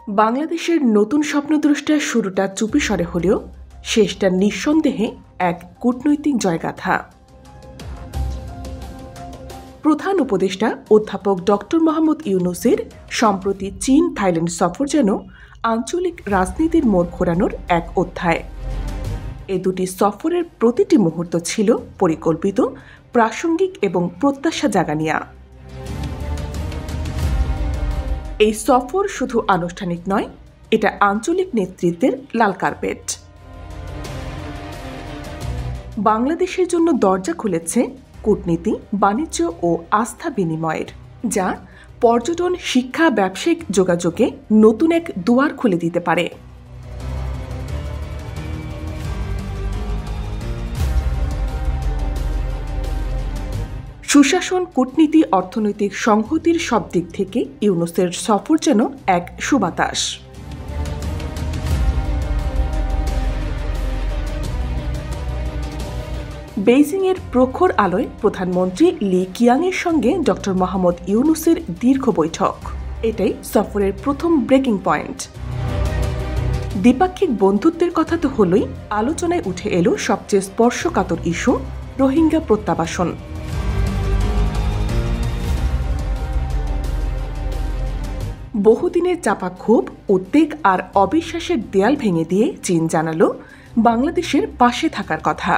বাংলাদেশের নতুন স্বপ্নদ্রষ্টার শুরুটা চুপিসরে হলেও শেষটা নিঃসন্দেহে এক কূটনৈতিক জয়গাথা। প্রধান উপদেষ্টা অধ্যাপক ডক্টর মোহাম্মদ ইউনূসের সম্প্রতি চীন থাইল্যান্ড সফর যেন আঞ্চলিক রাজনীতির মোড় ঘোরানোর এক অধ্যায়। এ দুটি সফরের প্রতিটি মুহূর্ত ছিল পরিকল্পিত, প্রাসঙ্গিক এবং প্রত্যাশা জাগানিয়া। এই সফর শুধু আনুষ্ঠানিক নয়, এটা আঞ্চলিক নেতৃত্বের লাল কার্পেট। বাংলাদেশের জন্য দরজা খুলেছে কূটনীতি, বাণিজ্য ও আস্থা বিনিময়ের, যা পর্যটন, শিক্ষা, ব্যবসায়িক যোগাযোগে নতুন এক দুয়ার খুলে দিতে পারে। সুশাসন, কূটনীতি, অর্থনৈতিক সংহতির সব দিক থেকে ইউনূসের সফর যেন এক সুবাতাস। বেইজিংয়ের প্রখর আলোয় প্রধানমন্ত্রী লি কিয়াংয়ের সঙ্গে ডক্টর মোহাম্মদ ইউনূসের দীর্ঘ বৈঠক, এটাই সফরের প্রথম ব্রেকিং পয়েন্ট। দ্বিপাক্ষিক বন্ধুত্বের কথা তো হলোই, আলোচনায় উঠে এলো সবচেয়ে স্পর্শকাতর ইস্যু, রোহিঙ্গা প্রত্যাবাসন। বহুদিনের চাপা ক্ষোভ, উদ্বেগ আর অবিশ্বাসের দেয়াল ভেঙে দিয়ে চীন জানালো বাংলাদেশের পাশে থাকার কথা।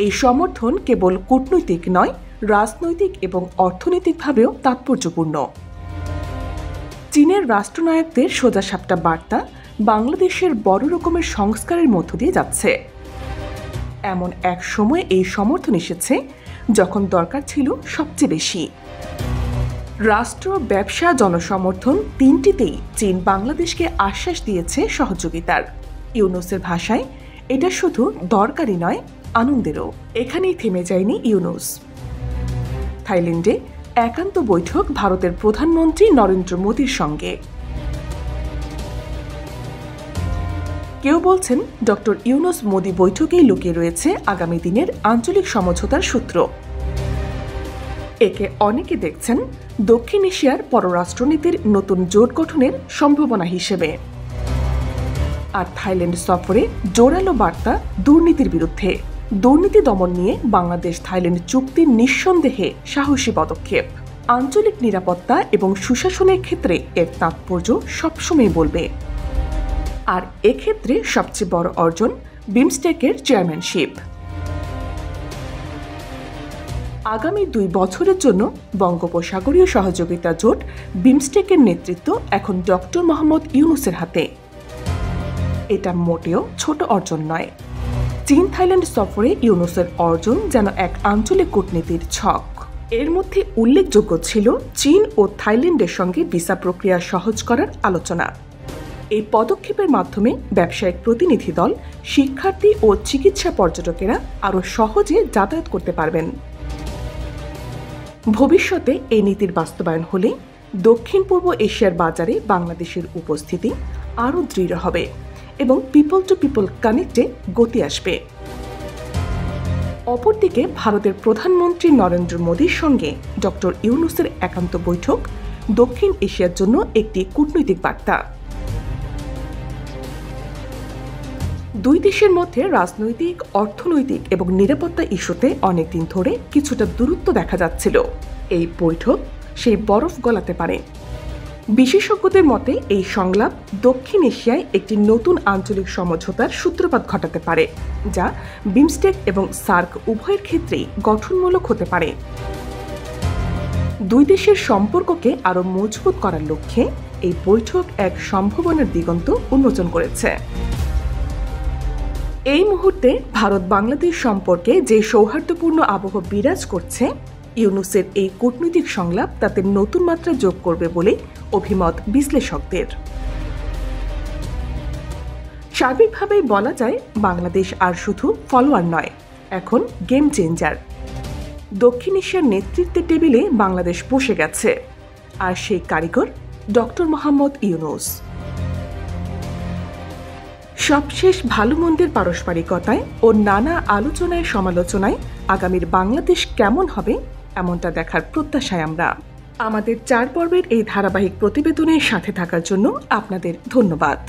এই সমর্থন কেবল কূটনৈতিক নয়, রাজনৈতিক এবং অর্থনৈতিকভাবেও তাৎপর্যপূর্ণ। চীনের রাষ্ট্রনায়কদের সোজাসাপটা বার্তা বাংলাদেশের বড় রকমের সংস্কারের মধ্য দিয়ে যাচ্ছে। এমন এক সময় এই সমর্থন এসেছে যখন দরকার ছিল সবচেয়ে বেশি। রাষ্ট্র, ব্যবসা, জনসমর্থন তিনটিতেই চীন বাংলাদেশকে আশ্বাস দিয়েছে সহযোগিতার। ইউনূসের ভাষায় এটা শুধু দরকারি নয়, আনন্দেরও। এখানেই থেমে যায়নি ইউনূস। থাইল্যান্ডে একান্ত বৈঠক ভারতের প্রধানমন্ত্রী নরেন্দ্র মোদীর সঙ্গে। কেউ বলছেন ডক্টর ইউনূস মোদী বৈঠকেই লুকিয়ে রয়েছে আগামী দিনের আঞ্চলিক সমঝোতার সূত্র। একে অনেকে দেখছেন দক্ষিণ এশিয়ার পররাষ্ট্রনীতির নতুন জোট গঠনের সম্ভাবনা হিসেবে। আর থাইল্যান্ড সফরে জোরালো বার্তা দুর্নীতির বিরুদ্ধে। দুর্নীতি দমন নিয়ে বাংলাদেশ থাইল্যান্ড চুক্তির নিঃসন্দেহে সাহসী পদক্ষেপ। আঞ্চলিক নিরাপত্তা এবং সুশাসনের ক্ষেত্রে এর তাৎপর্য সবসময় বলবে। আর এক্ষেত্রে সবচেয়ে বড় অর্জন বিমস্টেকের চেয়ারম্যানশিপ। আগামী 2 বছরের জন্য বঙ্গোপসাগরীয় সহযোগিতা জোট বিমস্টেকের নেতৃত্ব এখন ডক্টর মোহাম্মদ ইউনূসের হাতে। এটা মোটেও ছোট অর্জন নয়। চীন থাইল্যান্ড সফরে ইউনূসের অর্জন যেন এক আঞ্চলিক কূটনীতির ছক। এর মধ্যে উল্লেখযোগ্য ছিল চীন ও থাইল্যান্ডের সঙ্গে ভিসা প্রক্রিয়া সহজ করার আলোচনা। এই পদক্ষেপের মাধ্যমে ব্যবসায়িক প্রতিনিধি দল, শিক্ষার্থী ও চিকিৎসা পর্যটকেরা আরও সহজে যাতায়াত করতে পারবেন। ভবিষ্যতে এই নীতির বাস্তবায়ন হলে দক্ষিণ পূর্ব এশিয়ার বাজারে বাংলাদেশের উপস্থিতি আরও দৃঢ় হবে এবং পিপল টু পিপল কানেক্টে গতি আসবে। অপরদিকে ভারতের প্রধানমন্ত্রী নরেন্দ্র মোদীর সঙ্গে ডক্টর ইউনূসের একান্ত বৈঠক দক্ষিণ এশিয়ার জন্য একটি কূটনৈতিক বার্তা। দুই দেশের মধ্যে রাজনৈতিক, অর্থনৈতিক এবং নিরাপত্তা ইস্যুতে অনেকদিন ধরে কিছুটা দূরত্ব দেখা যাচ্ছিল। এই বৈঠক সেই বরফ গলাতে পারে। বিশেষজ্ঞদের মতে এই সংলাপ দক্ষিণ এশিয়ায় একটি নতুন আঞ্চলিক সমঝোতার সূত্রপাত ঘটাতে পারে, যা বিমস্টেক এবং সার্ক উভয়ের ক্ষেত্রেই গঠনমূলক হতে পারে। দুই দেশের সম্পর্ককে আরও মজবুত করার লক্ষ্যে এই বৈঠক এক সম্ভাবনার দিগন্ত উন্মোচন করেছে। এই মুহূর্তে ভারত বাংলাদেশ সম্পর্কে যে সৌহার্দ্যপূর্ণ আবহ বিরাজ করছে, ইউনূসের এই কূটনৈতিক সংলাপ তাতে নতুন মাত্রা যোগ করবে বলে অভিমত বিশ্লেষকদের। সার্বিকভাবেই বলা যায় বাংলাদেশ আর শুধু ফলোয়ার নয়, এখন গেম চেঞ্জার। দক্ষিণ এশিয়ার নেতৃত্বের টেবিলে বাংলাদেশ বসে গেছে, আর সেই কারিগর ডক্টর মোহাম্মদ ইউনূস। সবশেষ ভালো মন্দের পারস্পরিকতায় ও নানা আলোচনায় সমালোচনায় আগামীর বাংলাদেশ কেমন হবে, এমনটা দেখার প্রত্যাশায় আমরা। আমাদের 4 পর্বের এই ধারাবাহিক প্রতিবেদনের সাথে থাকার জন্য আপনাদের ধন্যবাদ।